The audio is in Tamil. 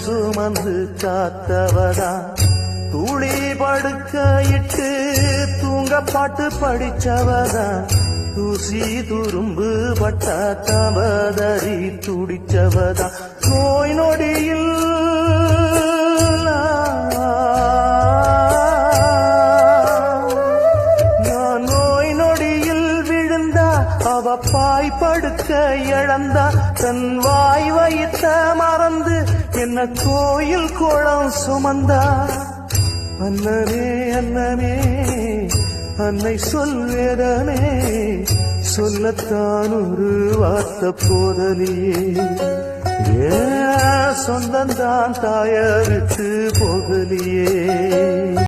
சுமந்து காத்தவதா துளி படுக்கையிட்டு தூங்க பாட்டு படிச்சவதா தூசி துரும்பு பட்ட தவதறி துடிச்சவதா நோய் நொடியில் நான் நோய் நொடியில் விழுந்தா அவ பாய் படுக்க இழந்தா தன் வாய் வைத்த மறந்து என்ன கோயில் கோலம் சுமந்தா அண்ணனே அண்ணனே அன்னை சொல்வேதனே சொல்லத்தான் ஒரு வார்த்தை போதலியே சொந்தந்தான் தாய விட்டு போகலியே.